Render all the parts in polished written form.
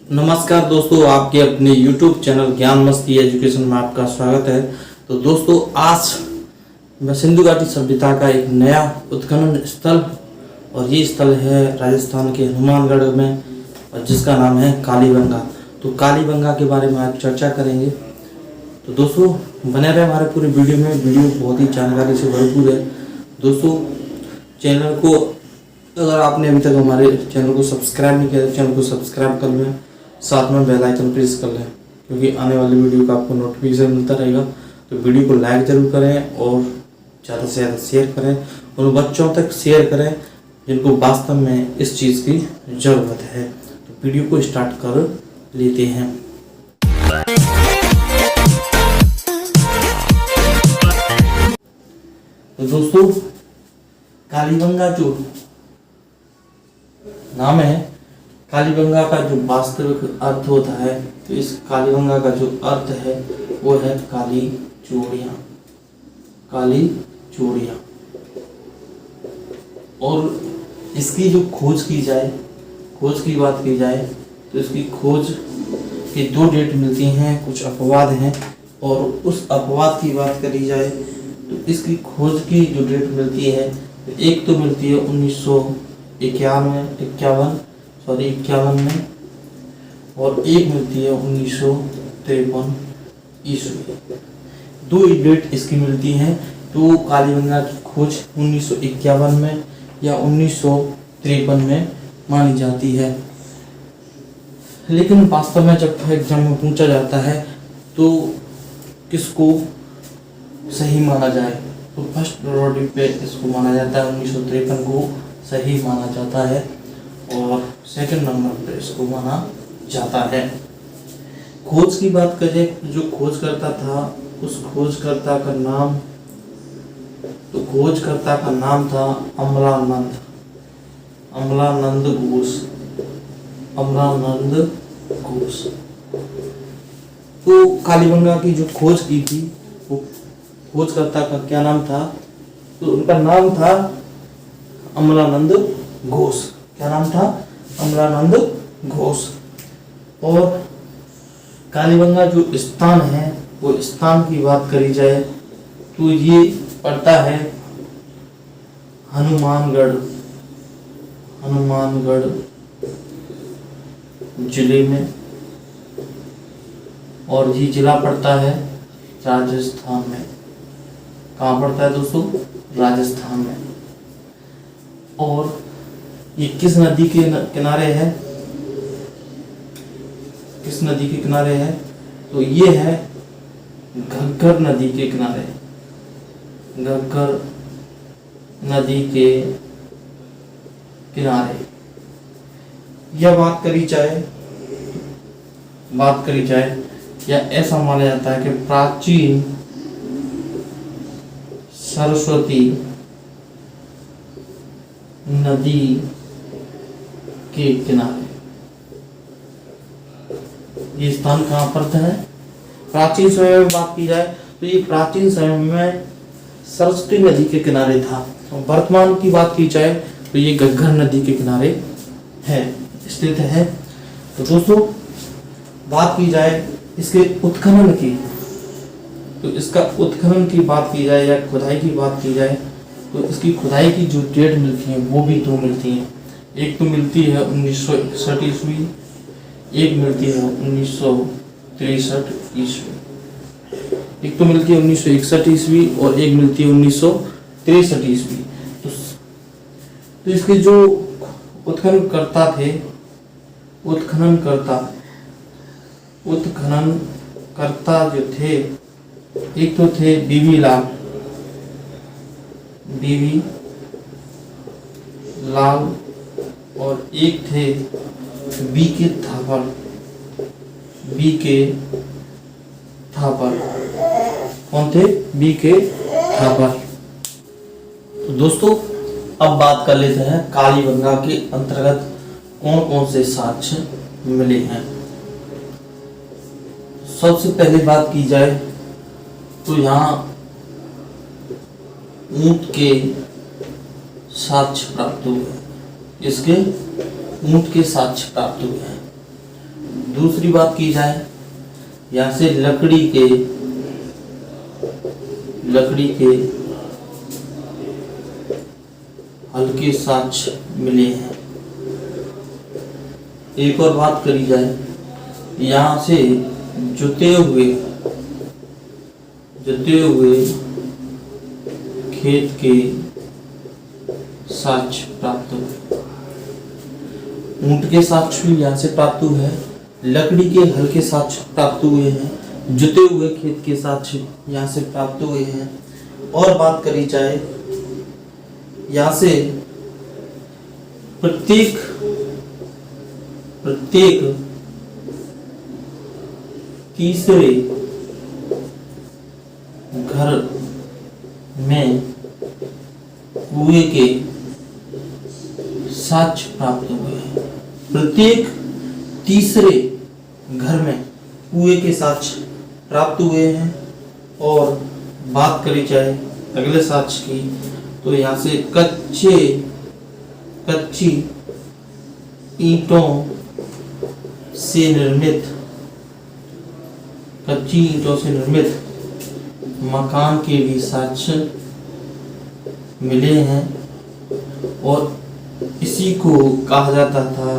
नमस्कार दोस्तों, आपके अपने YouTube चैनल ज्ञान मस्ती एजुकेशन में आपका स्वागत है। तो दोस्तों, आज मैं सिंधु घाटी सभ्यता का एक नया उत्खनन स्थल और ये स्थल है राजस्थान के हनुमानगढ़ में और जिसका नाम है कालीबंगा। तो कालीबंगा के बारे में आज चर्चा करेंगे। तो दोस्तों, बने रहे हमारे पूरे वीडियो में। वीडियो बहुत ही जानकारी से भरपूर है। दोस्तों, चैनल को अगर आपने अभी तक हमारे चैनल को सब्सक्राइब नहीं किया तो चैनल को सब्सक्राइब कर लें, साथ में बेल आइकन प्रेस कर लें, क्योंकि आने वाली वीडियो का आपको नोटिफिकेशन मिलता रहेगा। तो वीडियो को लाइक ज़रूर करें और ज़्यादा से ज़्यादा शेयर करें, उन बच्चों तक शेयर करें जिनको वास्तव में इस चीज़ की ज़रूरत है। तो वीडियो को स्टार्ट कर लेते हैं। तो दोस्तों, कालीबंगा जो नाम है, कालीबंगा का जो वास्तविक अर्थ होता है, तो इस कालीबंगा का जो अर्थ है वो है काली चूड़ियाँ। काली चूड़ियाँ। और इसकी जो खोज की जाए, खोज की बात की जाए तो इसकी खोज की 2 डेट मिलती हैं, कुछ अपवाद हैं। और उस अपवाद की बात करी जाए तो इसकी खोज की जो डेट मिलती है, एक तो मिलती है 1951 में और एक मिलती है 1953 ईस्वी। 2 डेट इसकी मिलती हैं। तो कालीबंगा की खोज 1951 में या 1953 में मानी जाती है। लेकिन वास्तव में जब एग्जाम में पूछा जाता है तो किसको सही माना जाए, तो फर्स्ट प्रायोरिटी पे इसको माना जाता है, 1953 को सही माना जाता है और सेकंड नंबर पे इसको माना जाता है। खोज की बात करें, जो खोजकर्ता था उस खोजकर्ता का नाम, तो खोजकर्ता का नाम था अमलानंद घोष। तो कालीबंगा की जो खोज की थी वो खोजकर्ता का क्या नाम था, तो उनका नाम था अमलानंद घोष। क्या नाम था? अमलानंद घोष। और कालीबंगा जो स्थान है, वो स्थान की बात करी जाए तो ये पड़ता है हनुमानगढ़ जिले में, और ये जिला पड़ता है राजस्थान में। कहाँ पड़ता है दोस्तों? राजस्थान में। और ये किस नदी के किनारे है? किस नदी के किनारे है? तो ये है घग्गर नदी के किनारे। घग्गर नदी के किनारे। यह बात करी जाए या ऐसा माना जाता है कि प्राचीन सरस्वती नदी के किनारे ये स्थान कहाँ पर है? प्राचीन समय में बात की जाए तो ये प्राचीन समय में सरस्वती नदी के किनारे था। वर्तमान की बात की जाए तो ये घग्गर नदी के किनारे है, स्थित है। तो दोस्तों, बात की जाए इसके उत्खनन की, तो इसका उत्खनन की बात की जाए या खुदाई की बात की जाए तो इसकी खुदाई की जो डेट मिलती है वो भी 2 मिलती हैं। एक तो मिलती है 1961 ईस्वी, एक मिलती है 1963 ईस्वी। एक तो मिलती है 1961 ईस्वी और एक मिलती है 1963 ईस्वी। तो इसके जो उत्खननकर्ता थे, उत्खननकर्ता जो थे, एक तो थे बीवी लाल और एक थे बीके थापर। कौन थे? बीके थापर। तो दोस्तों, अब बात कर लेते हैं कालीबंगा के अंतर्गत कौन कौन से साक्ष्य मिले हैं। सबसे पहले बात की जाए तो यहाँ ऊंट के साक्ष्य प्राप्त हुए। इसके ऊंट के साक्ष्य प्राप्त हुए हैं। दूसरी बात की जाए, यहाँ से लकड़ी के हल्के साक्ष्य मिले हैं। एक और बात करी जाए, यहाँ से जुते हुए खेत के साक्ष्य प्राप्त हुए। ऊंट के साक्ष्य भी यहाँ से प्राप्त हुए हैं, लकड़ी के हल्के साक्ष्य प्राप्त हुए हैं, जुते हुए खेत के साक्ष्य यहाँ से प्राप्त हुए हैं। और बात करी जाए, यहाँ से प्रत्येक तीसरे घर में कुएं के साक्ष्य प्राप्त हुए हैं। प्रत्येक तीसरे घर में कुएं के साक्ष्य प्राप्त हुए हैं। और बात करी जाए अगले साक्ष्य की, तो यहाँ से कच्ची ईंटों से निर्मित मकान के भी साक्ष्य मिले हैं। और इसी को कहा जाता था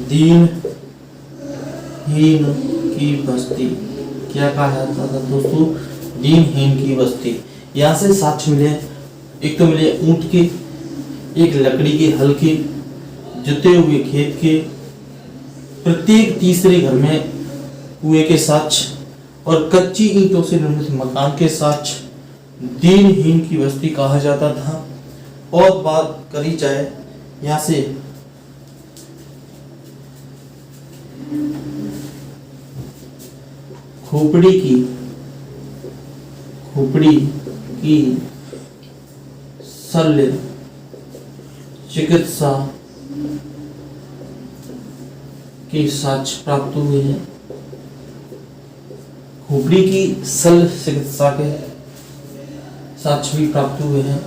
दीनहीन की बस्ती। क्या कहा जाता था दोस्तों? दीनहीन की बस्ती। यहाँ से साक्ष्य मिले, एक तो मिले ऊंट के, एक लकड़ी के हल्के जुते हुए खेत के, प्रत्येक तीसरे घर में कुएं के साक्ष्य और कच्ची ईंटों से निर्मित मकान के साक्ष्य दीनहीन की बस्ती कहा जाता था। और बात करी जाए, यहाँ से खोपड़ी की शल्य चिकित्सा के साक्ष्य प्राप्त हुए हैं। खोपड़ी की शल्य चिकित्सा के साक्ष्य भी प्राप्त हुए हैं।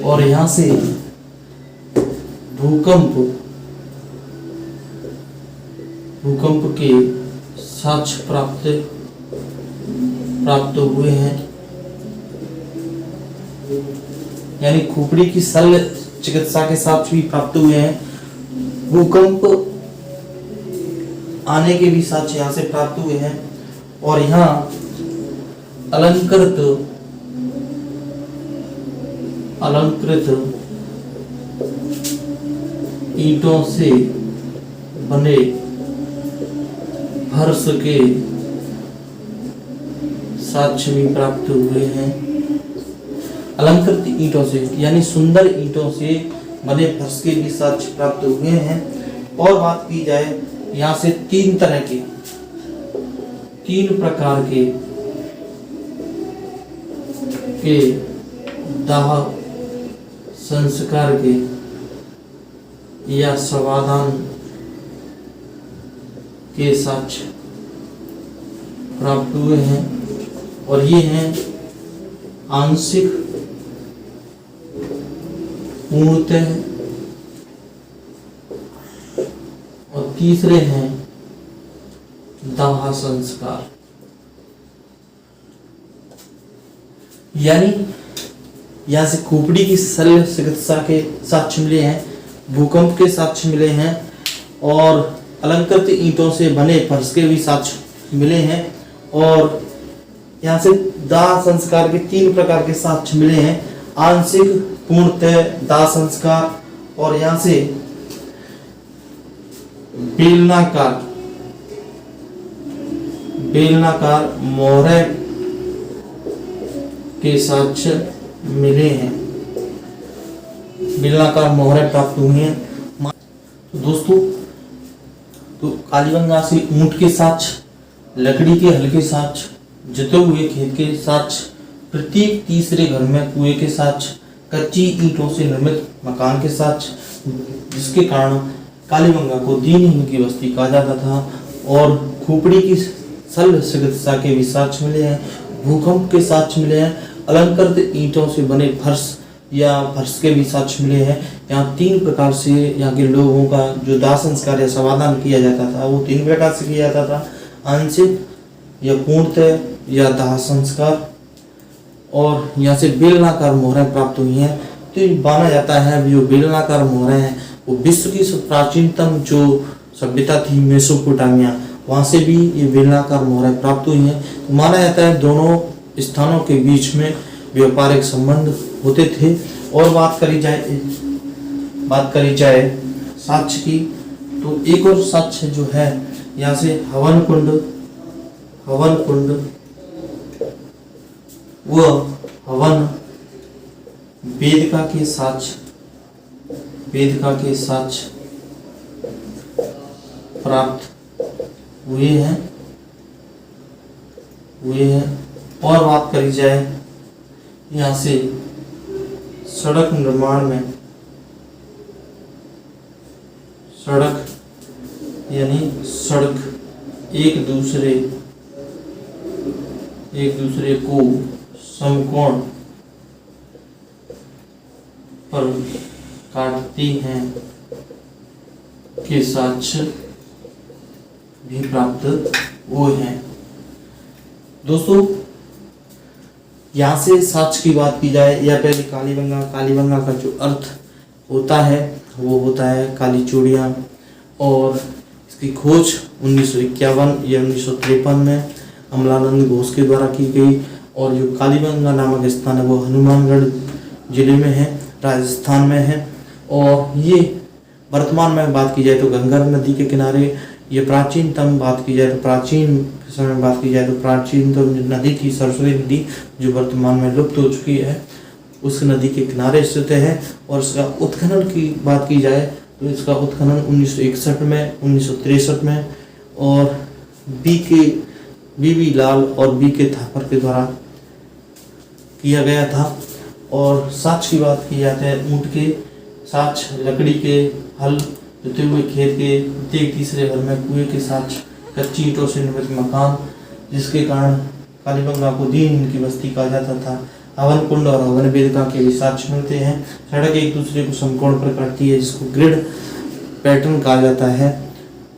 और यहाँ से भूकंप के साक्ष्य प्राप्त हुए हैं। यानी खोपड़ी की शल्य चिकित्सा के साक्ष्य भी प्राप्त हुए हैं। भूकंप आने के भी साक्ष्य यहाँ से प्राप्त हुए हैं। और यहाँ अलंकृत ईंटों से बने फर्श के साक्ष्य भी प्राप्त हुए हैं। अलंकृत ईंटों से यानी सुंदर ईंटों से बने फर्श के भी साक्ष्य प्राप्त हुए हैं। और बात की जाए, यहाँ से तीन प्रकार के दाह संस्कार के या समाधान के साक्ष्य प्राप्त हुए हैं। और ये हैं आंशिक, पूर्णतः और तीसरे हैं दाह संस्कार। यानी यहाँ से खोपड़ी की शल्य चिकित्सा के साक्ष्य मिले हैं, भूकंप के साक्ष्य मिले हैं और अलंकृत ईंटों से बने फर्श के भी साक्ष्य मिले हैं। और यहाँ से दाह संस्कार के तीन प्रकार के साक्ष्य मिले हैं, आंशिक, पूर्णतः दाह संस्कार। और यहाँ से बेलनाकार मोहरे के साक्ष्य मिले हैं, बेलनाकार मोहरे प्राप्त हुए हैं। तो दोस्तों, तो कालीबंगा से ऊंट के साक्ष्य, लकड़ी के हल्के साक्ष्य, जुते हुए खेत के साक्ष्य, प्रत्येक तीसरे घर में कुएं के साक्ष्य, कच्ची ईंटों से निर्मित मकान के साक्ष्य, जिसके कारण कालीबंगा को दीनहीन की बस्ती कहा जाता था। और खोपड़ी की शल्य चिकित्सा के भी साक्ष्य मिले हैं, भूकंप के साक्ष्य मिले हैं, अलंकृत ईंटों से बने फर्श या फर्श के भी साक्ष्य मिले हैं। यहाँ 3 प्रकार से यहाँ के लोगों का जो दाह संस्कार या समाधान किया जाता था वो 3 प्रकार से किया जाता था, आंशिक या पूर्णतः या दाह संस्कार। और यहाँ से बेलनाकार मोहरें प्राप्त हुई हैं। तो ये माना जाता है जो बेलनाकार मोहरें हैं वो विश्व की प्राचीनतम जो सभ्यता थी मेसोपोटामिया, वहाँ से भी ये बेलनाकार मोहरें प्राप्त हुई हैं। तो माना जाता है दोनों स्थानों के बीच में व्यापारिक संबंध होते थे। और बात करी जाए साक्ष्य की, तो एक और साक्ष्य जो है यहाँ से हवन कुंड व हवन वेदिका के साक्ष्य प्राप्त हुए हैं। और बात करी जाए यहाँ से सड़क निर्माण में, सड़क एक दूसरे को समकोण पर काटती हैं के साक्ष्य भी प्राप्त हुए हैं। दोस्तों यहाँ से साक्ष्य की बात की जाए या पहले कालीबंगा का जो अर्थ होता है वो होता है काली चूड़ियाँ। और इसकी खोज 1951 या 1953 में अमलानंद घोष के द्वारा की गई। और जो कालीबंगा नामक स्थान है वो हनुमानगढ़ जिले में है, राजस्थान में है। और ये वर्तमान में बात की जाए तो गंगा नदी के किनारे, ये प्राचीनतम बात की जाए तो प्राचीन समय में बात की जाए तो प्राचीनतम नदी थी सरस्वती नदी, जो वर्तमान में लुप्त हो चुकी है, उस नदी के किनारे स्थित है। और इसका उत्खनन की बात की जाए तो इसका उत्खनन 1961 में, 1963 में और बीवी लाल और बीके थापर के द्वारा किया गया था। और साक्ष्य की बात की जाती है ऊँट के साक्ष्य, लकड़ी के हल, जोते हुए खेत के प्रत्येक तीसरे हल में कुएं के साक्ष्य, कच्ची ईंटों से निर्मित मकान, जिसके कारण कालीबंगा को दीन की बस्ती कहा जाता था। हवन कुंड और हवन वेदिका के भी साक्ष्य मिलते हैं। सड़क एक दूसरे को समकोण पर काटती है, जिसको ग्रिड पैटर्न कहा जाता है,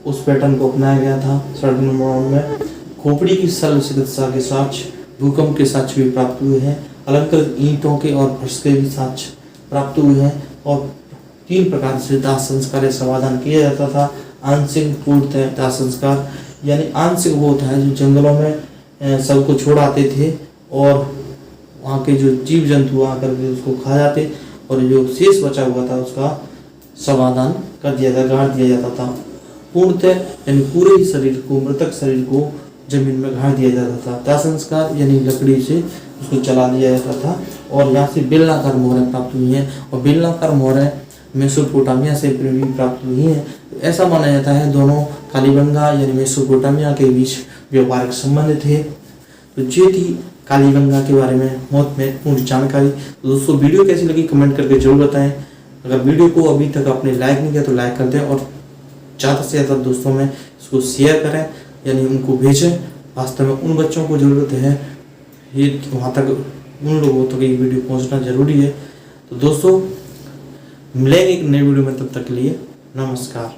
उस पैटर्न को अपनाया गया था सड़क निर्माण में। खोपड़ी की सरल चिकित्सा के साक्ष्य, भूकंप के साक्ष्य भी प्राप्त हुए हैं। अलंकृत ईंटों के और फर्श के भी साक्ष्य प्राप्त हुए हैं। और 3 प्रकार से दाह संस्कार या समाधान किया जाता था। आंशिक, पूर्णतः दाह संस्कार, यानी आंशिक वो होता है जो जंगलों में सबको छोड़ आते थे और वहाँ के जो जीव जंतु आकर के उसको खा जाते, और जो शेष बचा हुआ था उसका समाधान कर दिया था, गाड़ दिया जाता था। पूर्णतः यानी पूरे ही शरीर को, मृतक शरीर को जमीन में गाड़ दिया जाता था। दाह संस्कार यानी लकड़ी से उसको जला दिया जाता था। और यहाँ से बेलनाकार मोहरें प्राप्त हुई हैं। और बेलनाकार मोहरें मेसोपोटामिया से भी प्राप्त हुई हैं। तो ऐसा माना जाता है दोनों कालीबंगा यानी मेसोपोटामिया के बीच व्यापारिक संबंध थे। तो ये थी कालीबंगा के बारे में बहुत महत्वपूर्ण जानकारी। तो दोस्तों वीडियो कैसी लगी कमेंट करके जरूर बताएं। अगर वीडियो को अभी तक आपने लाइक नहीं किया तो लाइक कर दें और ज़्यादा से ज़्यादा दोस्तों में इसको शेयर करें, यानी उनको भेजें। वास्तव में उन बच्चों को ज़रूरत है, ये वहाँ तक उन लोगों तक ये वीडियो पहुँचना ज़रूरी है। तो दोस्तों मिलेंगे एक नई वीडियो में, तब तक के लिए नमस्कार।